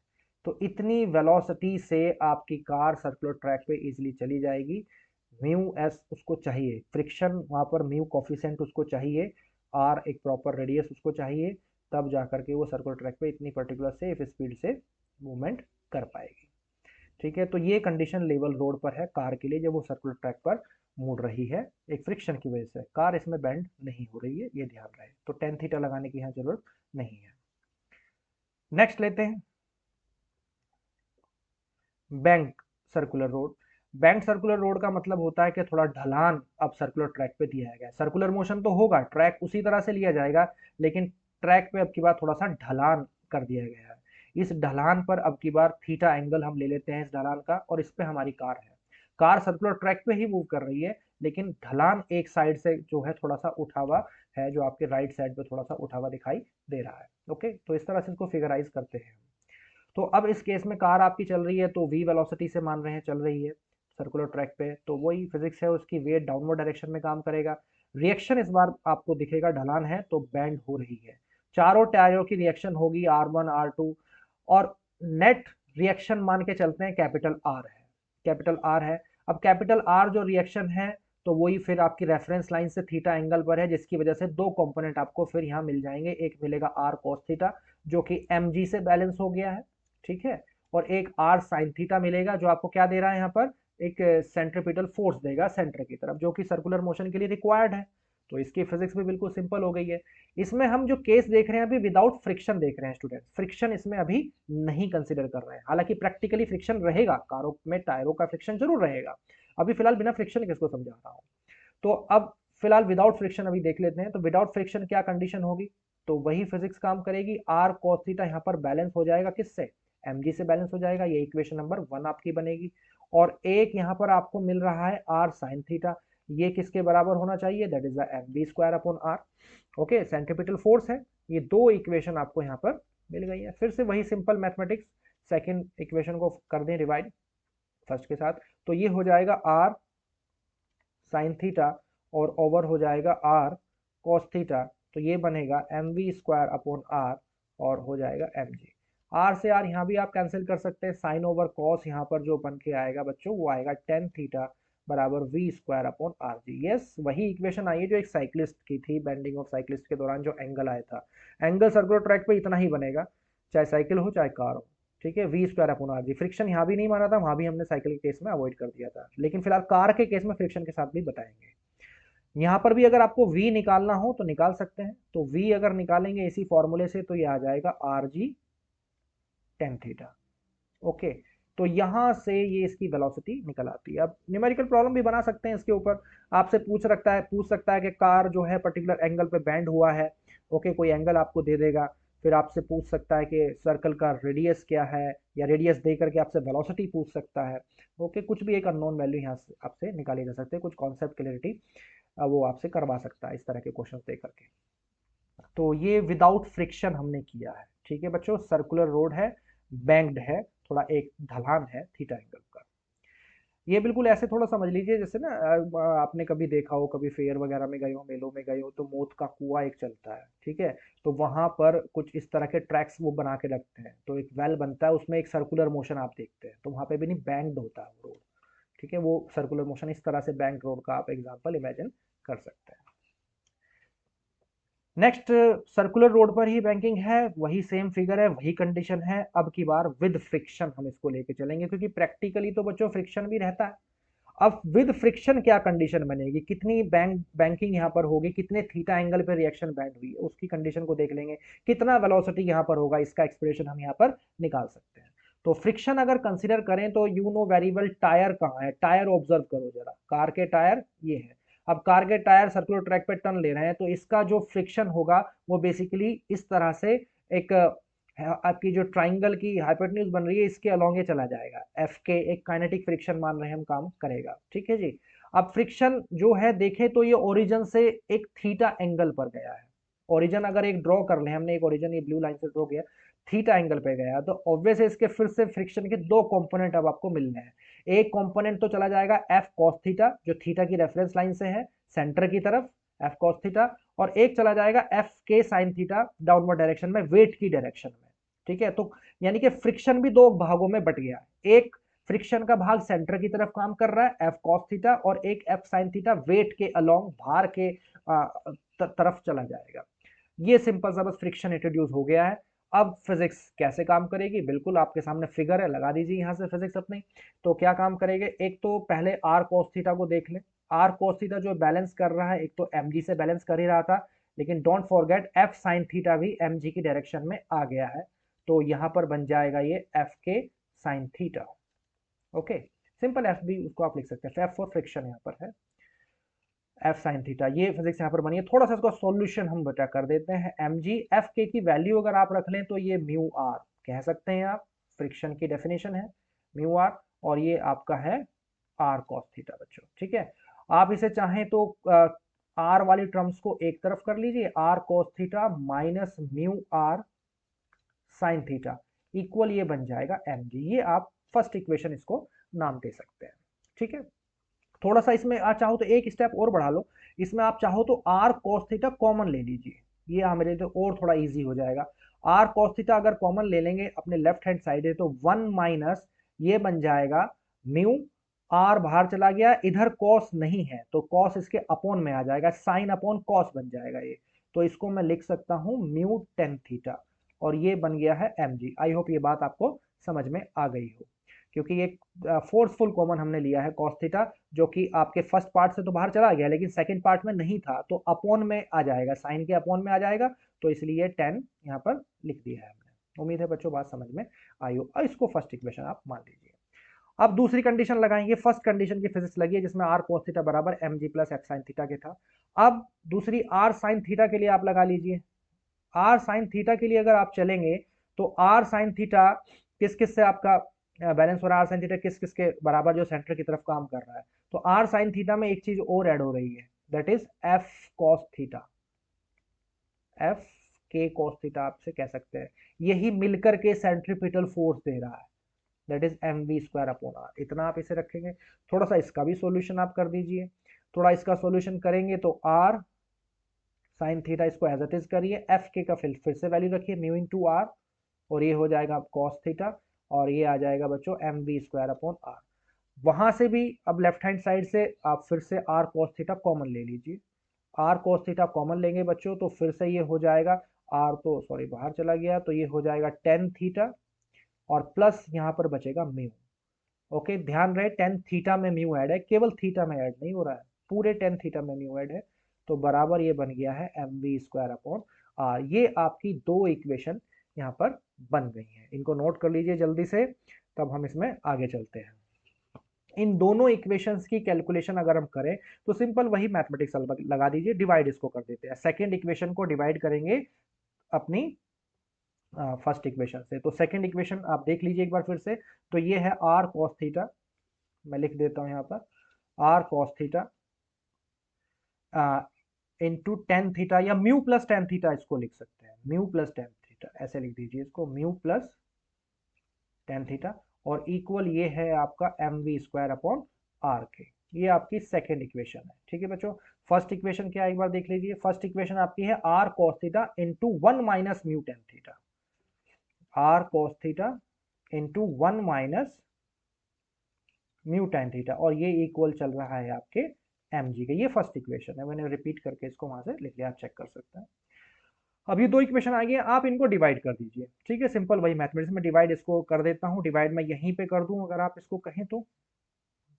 Speaker 1: तो इतनी वेलोसिटी से आपकी कार सर्कुलर ट्रैक पे इजीली चली जाएगी। म्यू एस उसको चाहिए, फ्रिक्शन वहाँ पर म्यू कॉफिशेंट उसको चाहिए, आर एक प्रॉपर रेडियस उसको चाहिए, तब जा करके वो सर्कुलर ट्रैक पे इतनी पर्टिकुलर सेफ स्पीड से मूवमेंट कर पाएगी। ठीक है, तो ये कंडीशन लेवल रोड पर है कार के लिए जब वो सर्कुलर ट्रैक पर मुड़ रही है, एक फ्रिक्शन की वजह से कार इसमें बेंड नहीं हो रही है, ये ध्यान रहे। तो टेन थीटा लगाने की यहाँ जरूरत नहीं है। नेक्स्ट लेते हैं bank circular road. Bank circular road का मतलब होता है कि थोड़ा ढलान अब सर्कुलर ट्रैक पे दिया गया है। सर्कुलर मोशन तो होगा, ट्रैक उसी तरह से लिया जाएगा, लेकिन ट्रैक पे अब की बार थोड़ा सा ढलान कर दिया गया है। इस ढलान पर अब की बार थीटा एंगल हम ले लेते हैं इस ढलान का, और इस पे हमारी कार है। कार सर्कुलर ट्रैक पे ही मूव कर रही है, लेकिन ढलान एक साइड से जो है थोड़ा सा उठा हुआ है, जो आपके राइट साइड पे थोड़ा सा उठा हुआ दिखाई दे रहा है। ओके, तो इस तरह से इसको फिगराइज करते हैं। तो अब इस केस में कार आपकी चल रही है तो v वेलोसिटी से मान रहे हैं चल रही है सर्कुलर ट्रैक पे, तो वही फिजिक्स है, उसकी वेट डाउनवर्ड डायरेक्शन में काम करेगा। रिएक्शन इस बार आपको दिखेगा ढलान है तो बैंड हो रही है, चारों टायरों की रिएक्शन होगी R1 R2, और नेट रिएक्शन मान के चलते हैं कैपिटल R है, कैपिटल R है। अब कैपिटल R जो रिएक्शन है तो वही फिर आपकी रेफरेंस लाइन से थीटा एंगल पर है, जिसकी वजह से दो कंपोनेंट आपको फिर यहाँ मिल जाएंगे। एक मिलेगा R cos थीटा जो कि mg से बैलेंस हो गया है, ठीक है, और एक r sin थीटा मिलेगा जो आपको क्या दे रहा है यहाँ पर, एक सेंट्रीपिटल फोर्स देगा सेंटर की तरफ, जो कि सर्कुलर मोशन के लिए रिक्वायर्ड है। तो इसकी फिजिक्स भी बिल्कुल सिंपल हो गई है। इसमें हम जो केस देख रहे हैं अभी विदाउट फ्रिक्शन देख रहे हैं स्टूडेंट, फ्रिक्शन इसमें अभी नहीं कंसिडर कर रहे हैं। हालांकि प्रैक्टिकली फ्रिक्शन रहेगा, कारों में टायरों का फ्रिक्शन जरूर रहेगा। अभी फिलहाल बिना फ्रिक्शन के इसको समझा रहा हूँ। तो अब फिलहाल विदाउट फ्रिक्शन अभी देख लेते हैं। तो विदाउट फ्रिक्शन क्या कंडीशन होगी, तो वही फिजिक्स काम करेगी। r cos थीटा यहाँ पर बैलेंस हो जाएगा किससे, mg से बैलेंस हो जाएगा, ये इक्वेशन नंबर 1 आपकी बनेगी। और एक यहाँ पर आपको मिल रहा है r sin थीटा, ये किसके बराबर होना चाहिए, that is the mv square upon r। Okay, centripetal force है। ये दो इक्वेशन आपको यहाँ पर मिल गई है। फिर से वही सिंपल मैथमेटिक्स, सेकेंड इक्वेशन को कर दें डिवाइड फर्स्ट के साथ, तो ये हो जाएगा r साइन थीटा और ओवर हो जाएगा r cos थीटा, तो ये बनेगा mv स्क्वायर अपॉन r और हो जाएगा mg। r से r यहाँ भी आप कैंसिल कर सकते हैं, साइन ओवर कॉस यहाँ पर जो बन के आएगा बच्चों वो आएगा टेन थीटा बराबर v square upon R G. Yes, वही इक्वेशन आई है जो एक साइक्लिस्ट की थी, बेंडिंग ऑफ साइक्लिस्ट के दौरान जो एंगल आया था। एंगल सर्कुलर ट्रैक पे इतना ही बनेगा, चाहे साइकिल हो चाहे कार हो। ठीक है, V square upon R G. Friction यहाँ भी नहीं माना था, वहां भी हमने साइकिल के केस में अवॉइड कर दिया था, लेकिन फिलहाल कार के केस में फ्रिक्शन के साथ भी बताएंगे। यहाँ पर भी अगर आपको v निकालना हो तो निकाल सकते हैं। तो v अगर निकालेंगे इसी फॉर्मूले से तो ये आ जाएगा R G tan theta. Okay, तो यहां से ये इसकी वेलोसिटी निकल आती है। अब न्यूमेरिकल प्रॉब्लम भी बना सकते हैं इसके ऊपर। आपसे पूछ सकता है कि कार जो है पर्टिकुलर एंगल पे बैंड हुआ है। ओके, कोई एंगल आपको दे देगा, फिर आपसे पूछ सकता है कि सर्कल का रेडियस क्या है, या रेडियस दे करके आपसे वेलोसिटी पूछ सकता है। ओके, कुछ भी एक अननोन वैल्यू यहाँ से आपसे निकाली जा सकती है, कुछ कॉन्सेप्ट क्लियरिटी वो आपसे करवा सकता है इस तरह के क्वेश्चन दे करके। तो ये विदाउट फ्रिक्शन हमने किया है। ठीक है बच्चों, सर्कुलर रोड है, बैंक्ड है, थोड़ा एक ढलान है थीटा एंगल का। ये बिल्कुल ऐसे थोड़ा समझ लीजिए जैसे ना आपने कभी देखा हो, कभी फेयर वगैरह में गए हो, मेलों में गए हो, तो मौत का कुआं एक चलता है। ठीक है, तो वहां पर कुछ इस तरह के ट्रैक्स वो बना के रखते हैं, तो एक वेल बनता है, उसमें एक सर्कुलर मोशन आप देखते हैं, तो वहां पे भी नहीं बैंक्ड होता है रोड। ठीक है, वो सर्कुलर मोशन इस तरह से बैंक रोड का आप एग्जाम्पल इमेजिन कर सकते हैं। नेक्स्ट, सर्कुलर रोड पर ही बैंकिंग है, वही सेम फिगर है, वही कंडीशन है। अब की बार विद फ्रिक्शन हम इसको लेके चलेंगे, क्योंकि प्रैक्टिकली तो बच्चों फ्रिक्शन भी रहता है। अब विद फ्रिक्शन क्या कंडीशन बनेगी, कितनी बैंकिंग यहाँ पर होगी, कितने थीटा एंगल पे रिएक्शन बैंड हुई है, उसकी कंडीशन को देख लेंगे। कितना वेलोसिटी यहाँ पर होगा, इसका एक्सप्रेशन हम यहाँ पर निकाल सकते हैं। तो फ्रिक्शन अगर कंसिडर करें तो you know very well tyre कहाँ है, टायर ऑब्जर्व करो जरा, कार के टायर ये है। अब कार के टायर सर्कुलर ट्रैक पे टर्न ले रहे हैं, तो इसका जो फ्रिक्शन होगा वो बेसिकली इस तरह से एक आपकी जो ट्राइंगल की हाइपोटेन्यूज बन रही है इसके अलोंग ये चला जाएगा, एफ के एक काइनेटिक फ्रिक्शन मान रहे हैं हम काम करेगा। ठीक है जी। अब फ्रिक्शन जो है देखें तो ये ओरिजिन से एक थीटा एंगल पर गया है। ओरिजिन अगर एक ड्रॉ कर ले, हमने एक ओरिजिन ये ब्लू लाइन से ड्रॉ किया, थीटा एंगल पे गया, तो ऑब्वियस है इसके फिर से फ्रिक्शन के दो कंपोनेंट अब आपको मिलने हैं। एक कंपोनेंट तो चला जाएगा एफ कॉस थीटा, जो थीटा की रेफरेंस लाइन से है सेंटर की तरफ, एफ कॉस थीटा, और एक चला जाएगा एफ के साइन थीटा डाउनवर्ड डायरेक्शन में, वेट की डायरेक्शन में। ठीक है, तो यानी कि फ्रिक्शन भी दो भागों में बट गया। एक फ्रिक्शन का भाग सेंटर की तरफ काम कर रहा है एफ कॉस थीटा, और एक एफ साइन थीटा वेट के अलोंग भार के तरफ चला जाएगा। ये सिंपल सा बस फ्रिक्शन इंट्रोड्यूस हो गया है। अब फिजिक्स कैसे काम करेगी, बिल्कुल आपके सामने फिगर है, लगा दीजिए यहां से फिजिक्स अपनी। तो क्या काम करेंगे, एक तो पहले आर कोस थीटा को देख ले। आर कोस थीटा जो बैलेंस कर रहा है, एक तो एम जी से बैलेंस कर ही रहा था, लेकिन don't forget F sine theta भी एम जी की डायरेक्शन में आ गया है, तो यहां पर बन जाएगा ये एफ के sine theta. Okay, simple F भी उसको आप लिख सकते हैं, एफ फॉर फ्रिक्शन यहाँ पर है, एफ साइन थीटा। ये फिजिक्स यहाँ पर बनी है। थोड़ा सा इसका सॉल्यूशन हम बता कर देते हैं। एम जी एफ के की वैल्यू अगर आप रख लें तो ये म्यू आर कह सकते हैं आप, फ्रिक्शन की डेफिनेशन है म्यू आर, और ये आपका है आर कॉस थीटा बच्चों। ठीक है, आप इसे चाहें तो आर वाली टर्म्स को एक तरफ कर लीजिए, R cos theta minus mu R sine theta equal ये बन जाएगा एम जी। ये आप फर्स्ट इक्वेशन इसको नाम दे सकते हैं। ठीक है, थोड़ा सा इसमें आप चाहो तो एक स्टेप और बढ़ा लो, इसमें आप चाहो तो आर कॉस थीटा कॉमन ले लीजिए, ये हमारे लिए और थोड़ा इजी हो जाएगा। आर कॉस थीटा अगर कॉमन ले लेंगे अपने लेफ्ट हैंड साइड है तो 1 माइनस ये बन जाएगा म्यू, आर बाहर चला गया, इधर कॉस नहीं है तो कॉस इसके अपोन में आ जाएगा, साइन अपोन कॉस बन जाएगा ये, तो इसको मैं लिख सकता हूं म्यू टेन थीटा, और ये बन गया है एम जी। आई होप ये बात आपको समझ में आ गई हो, क्योंकि ये फोर्सफुल कॉमन हमने लिया है कॉस थीटा, जो कि आपके फर्स्ट पार्ट से तो बाहर चला गया लेकिन सेकंड पार्ट में नहीं था, तो अपोन में आ जाएगा, साइन के अपोन में आ जाएगा, तो इसलिए 10 यहाँ पर लिख दिया है हमने। उम्मीद है बच्चों बात समझ में आई हो, और इसको फर्स्ट इक्वेशन आप मान लीजिए। अब दूसरी कंडीशन लगाएंगे, फर्स्ट कंडीशन की फिजिक्स लगी है जिसमें आर कोस थीटा बराबर M G plus F sine theta के था। अब दूसरी आर साइन थीटा के लिए आप लगा लीजिए। आर साइन थीटा के लिए अगर आप चलेंगे तो आर साइन थीटा किस किस से आपका बैलेंस हो रहा है, आर साइन थीटा किस किस के बराबर जो सेंटर की तरफ काम कर रहा है, तो आर साइन थीटा में एक चीज और ऐड हो रही है, that is F cos theta, F के कॉस थीटा आपसे कह सकते हैं, यही मिलकर के सेंट्रीपिटल फोर्स दे रहा है, that is M V square upon R. इतना आप इसे रखेंगे। थोड़ा सा इसका भी सॉल्यूशन आप कर दीजिए, थोड़ा इसका सॉल्यूशन करेंगे तो आर साइन थीटा इसको एज इट इज करिए, एफ के का फिर से वैल्यू रखिए म्यू इनटू आर, और ये हो जाएगा कॉस थीटा, और ये आ जाएगा बच्चों M V square upon R. वहां से भी अब लेफ्ट हैंड साइड से आप फिर से आर कॉस थीटा कॉमन ले लीजिए, आर कॉस थीटा कॉमन लेंगे बच्चों तो फिर से ये हो जाएगा, आर तो सॉरी बाहर चला गया, तो ये हो जाएगा टेन थीटा, और प्लस यहाँ पर बचेगा म्यू। ओके, ध्यान रहे टेन थीटा में म्यू ऐड है, केवल थीटा में ऐड नहीं हो रहा है, पूरे टेन थीटा में म्यू ऐड है, तो बराबर ये बन गया है M V square upon R. ये आपकी दो इक्वेशन यहाँ पर बन गई हैं, इनको नोट कर लीजिए जल्दी से, तब हम इसमें आगे चलते हैं। इन दोनों इक्वेशंस की कैलकुलेशन अगर हम करें तो सिंपल वही मैथमेटिक्स लगा दीजिए, डिवाइड इसको कर देते हैं, सेकेंड इक्वेशन को डिवाइड करेंगे अपनी फर्स्ट इक्वेशन से। तो सेकेंड इक्वेशन आप देख लीजिए एक बार फिर से, तो ये है आर कॉस थीटा, मैं लिख देता हूं यहाँ पर R cos theta into tan theta, या म्यू प्लस टेन थीटा इसको लिख सकते हैं, म्यू प्लस टेन थीटा ऐसे लिख दीजिए इसको, म्यू प्लस टेन थीटा, और इक्वल ये है आपका M V square upon R के। ये आपकी सेकेंड इक्वेशन है। ठीक है बच्चों, फर्स्ट इक्वेशन क्या है एक बार देख लीजिए, फर्स्ट इक्वेशन आपकी है R cos theta into one minus mu tan theta, R cos theta into one minus mu tan theta, और ये इक्वल चल रहा है आपके एम जी के। ये फर्स्ट इक्वेशन है, मैंने रिपीट करके इसको वहां से लिख लिया, आप चेक कर सकते हैं। अब ये दो इक्वेशन आ गई, आप इनको डिवाइड कर दीजिए। ठीक है, सिंपल वही मैथमेटिक्स में डिवाइड इसको कर देता हूँ, डिवाइड मैं यहीं पे कर दूं अगर आप इसको कहें तो।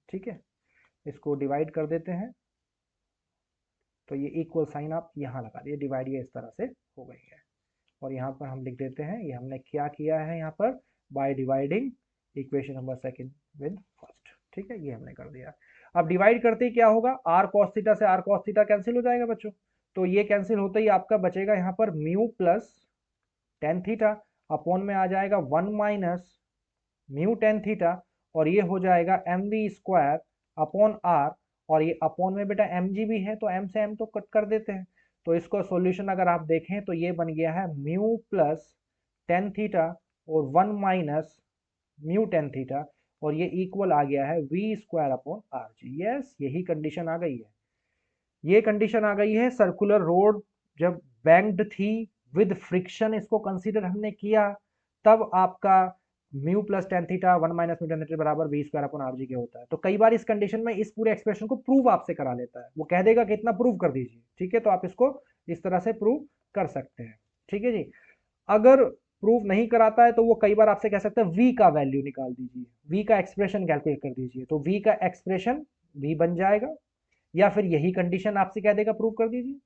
Speaker 1: ठीक है, इसको डिवाइड कर देते हैं, तो ये इक्वल साइन आप यहाँ लगा दिए, डिवाइड ये इस तरह से हो गई है, और यहाँ पर हम लिख देते हैं ये हमने क्या किया है यहाँ पर, by dividing equation number second with first. ठीक है, ये हमने कर दिया। अब डिवाइड करते ही क्या होगा, आर कॉस थीटा से आर कॉस थीटा कैंसिल हो जाएगा बच्चों, तो ये कैंसिल होते ही आपका बचेगा यहाँ पर mu plus tan theta, upon में आ जाएगा one minus mu tan theta, और ये हो जाएगा M V square upon R, और ये अपॉन में बेटा mg भी है, तो m से m तो कट कर देते हैं। तो इसको सॉल्यूशन अगर आप देखें तो ये बन गया है म्यू प्लस टेन थीटा और 1 माइनस म्यू टेन थीटा, और ये इक्वल आ गया है V square upon R G. Yes, यही कंडीशन आ गई है। ये कंडीशन आ गई है सर्कुलर रोड जब बैंक्ड थी विद फ्रिक्शन, इसको कंसीडर हमने किया, तब आपका mu plus tan theta 1 minus mu tan theta बराबर V square upon R G के होता है। तो कई बार इस कंडीशन में इस पूरे एक्सप्रेशन को प्रूव आपसे करा लेता है, वो कह देगा कि इतना प्रूव कर दीजिए, ठीक है, तो आप इसको इस तरह से प्रूव कर सकते हैं, ठीक है जी। अगर प्रूफ नहीं कराता है तो वो कई बार आपसे कह सकता है v का वैल्यू निकाल दीजिए, v का एक्सप्रेशन कैलकुलेट कर दीजिए, तो v का एक्सप्रेशन v बन जाएगा, या फिर यही कंडीशन आपसे कह देगा प्रूव कर दीजिए।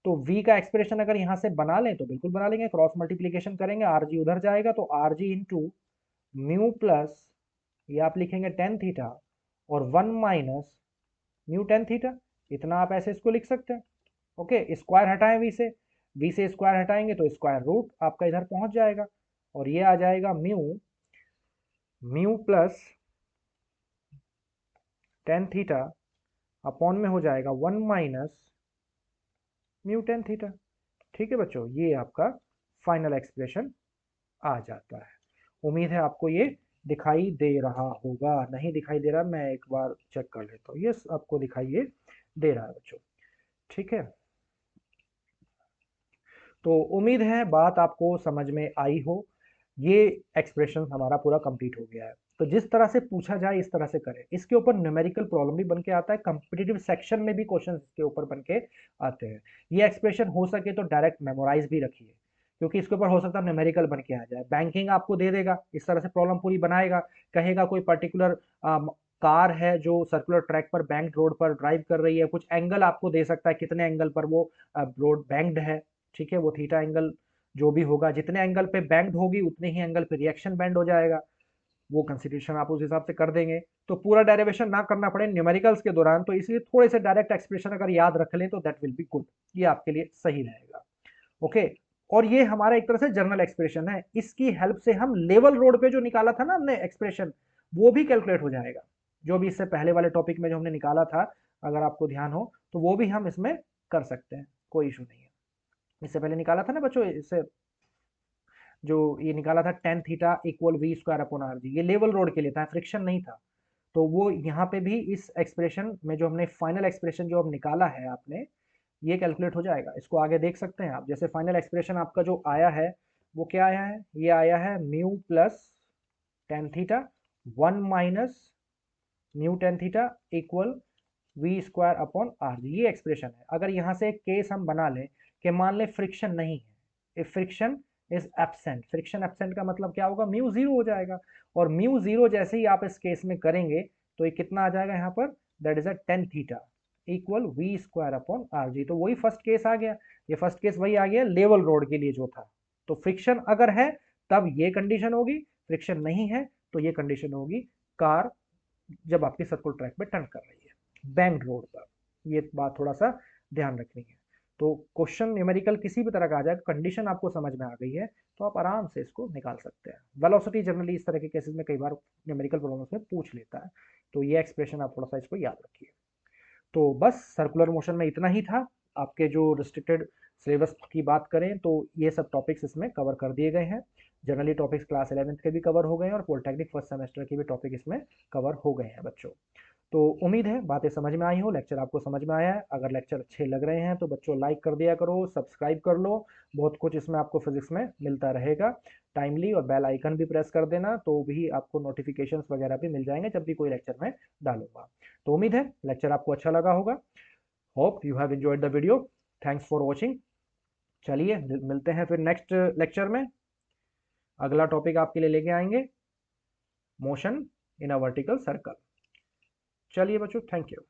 Speaker 1: तो v का एक्सप्रेशन अगर यहां से बना लें तो बिल्कुल बना लेंगे, क्रॉस मल्टीप्लीकेशन करेंगे, आर जी उधर जाएगा, तो R G into mu plus ये आप लिखेंगे टेन थीटा और 1 माइनस म्यू टेन थीटा, इतना आप ऐसे इसको लिख सकते हैं। ओके, स्क्वायर हटाएं v से स्क्वायर हटाएंगे तो स्क्वायर रूट आपका इधर पहुंच जाएगा, और ये आ जाएगा mu plus tan theta upon में हो जाएगा 1 माइनस म्यू टेन थीटा। ठीक है बच्चों, ये आपका फाइनल एक्सप्रेशन आ जाता है। उम्मीद है आपको ये दिखाई दे रहा होगा, नहीं दिखाई दे रहा मैं एक बार चेक कर लेता हूँ, ये आपको दिखाई दे रहा है बच्चों, ठीक है। तो उम्मीद है बात आपको समझ में आई हो। ये एक्सप्रेशन हमारा पूरा कंप्लीट हो गया है। तो जिस तरह से पूछा जाए इस तरह से करें। इसके ऊपर न्यूमेरिकल प्रॉब्लम भी बन के आता है, कॉम्पिटिटिव सेक्शन में भी क्वेश्चन इसके ऊपर बन के आते हैं। ये एक्सप्रेशन हो सके तो डायरेक्ट मेमोराइज भी रखिए, क्योंकि इसके ऊपर हो सकता है न्यूमेरिकल बन के आ जाए। बैंकिंग आपको दे देगा, इस तरह से प्रॉब्लम पूरी बनाएगा, कहेगा कोई पर्टिकुलर कार है जो सर्कुलर ट्रैक पर बैंक्ड रोड पर ड्राइव कर रही है, कुछ एंगल आपको दे सकता है, कितने एंगल पर वो रोड बैंक्ड है, ठीक है, वो थीटा एंगल जो भी होगा, जितने एंगल पे बैंक्ड होगी उतने ही एंगल पे रिएक्शन बैंड हो जाएगा, वो कंसिडरेशन आप उस हिसाब से कर देंगे। तो पूरा डेरिवेशन ना करना पड़े न्यूमेरिकल्स के दौरान, तो इसलिए थोड़े से डायरेक्ट एक्सप्रेशन अगर याद रख लें तो दैट विल बी गुड, ये आपके लिए सही रहेगा। ओके, और ये हमारा एक तरह से जर्नल एक्सप्रेशन है, इसकी हेल्प से हम लेवल रोड पे जो निकाला था ना हमने एक्सप्रेशन, वो भी कैलकुलेट हो जाएगा, जो भी इससे पहले वाले टॉपिक में जो हमने निकाला था, अगर आपको ध्यान हो तो वो भी हम इसमें कर सकते हैं, कोई इशू नहीं है। इससे पहले निकाला था ना बच्चों, इससे जो ये निकाला था tan theta equal V square upon R G, ये लेवल रोड के लिए था, फ्रिक्शन नहीं था। तो वो यहाँ पे भी इस एक्सप्रेशन में जो हमने फाइनल एक्सप्रेशन जो अब निकाला है आपने, ये कैलकुलेट हो जाएगा। इसको आगे देख सकते हैं आप, जैसे फाइनल एक्सप्रेशन आपका जो आया है वो क्या आया है, ये आया है mu plus tan theta 1 minus mu tan theta equal V square upon R G, ये एक्सप्रेशन है। अगर यहाँ से एक केस हम बना लें कि मान लें फ्रिक्शन नहीं है, if friction is absent, friction absent का मतलब क्या होगा, म्यू जीरो हो जाएगा, और म्यू जीरो जैसे ही आप इस केस में करेंगे तो ये कितना आ जाएगा यहाँ पर, that is a tan theta equal V square upon R G. तो वही फर्स्ट केस आ गया, ये फर्स्ट केस वही आ गया लेवल रोड के लिए जो था। तो फ्रिक्शन अगर है तब ये कंडीशन होगी, फ्रिक्शन नहीं है तो ये कंडीशन होगी कार जब आपकी सर्कुलर ट्रैक पे टर्न कर रही है बैंक्ड रोड पर, ये बात थोड़ा सा ध्यान रखनी है। तो क्वेश्चन न्यूमेरिकल किसी भी तरह का आ जाए, कंडीशन आपको समझ में आ गई है तो आप आराम से इसको निकाल सकते हैं। वेलोसिटी जनरली इस तरह के केसेस में कई बार न्यूमेरिकल प्रॉब्लम्स में पूछ लेता है, तो ये एक्सप्रेशन आप थोड़ा सा इसको याद रखिए। तो बस सर्कुलर मोशन में इतना ही था। आपके जो रिस्ट्रिक्टेड सिलेबस की बात करें तो ये सब टॉपिक्स इसमें कवर कर दिए गए हैं। जनरली टॉपिक्स क्लास 11th के भी कवर हो गए हैं और पॉलिटेक्निक फर्स्ट सेमेस्टर के भी टॉपिक इसमें कवर हो गए हैं बच्चों। तो उम्मीद है बातें समझ में आई हो, लेक्चर आपको समझ में आया है। अगर लेक्चर अच्छे लग रहे हैं तो बच्चों लाइक कर दिया करो, सब्सक्राइब कर लो, बहुत कुछ इसमें आपको फिजिक्स में मिलता रहेगा टाइमली, और बेल आइकन भी प्रेस कर देना तो भी आपको नोटिफिकेशंस वगैरह भी मिल जाएंगे जब भी कोई लेक्चर में डालूंगा। तो उम्मीद है लेक्चर आपको अच्छा लगा होगा। Hope you have enjoyed the video. Thanks for watching. चलिए मिलते हैं फिर नेक्स्ट लेक्चर में। अगला टॉपिक आपके लिए लेके आएंगे motion in a vertical circle. चलिए बच्चों, थैंक यू।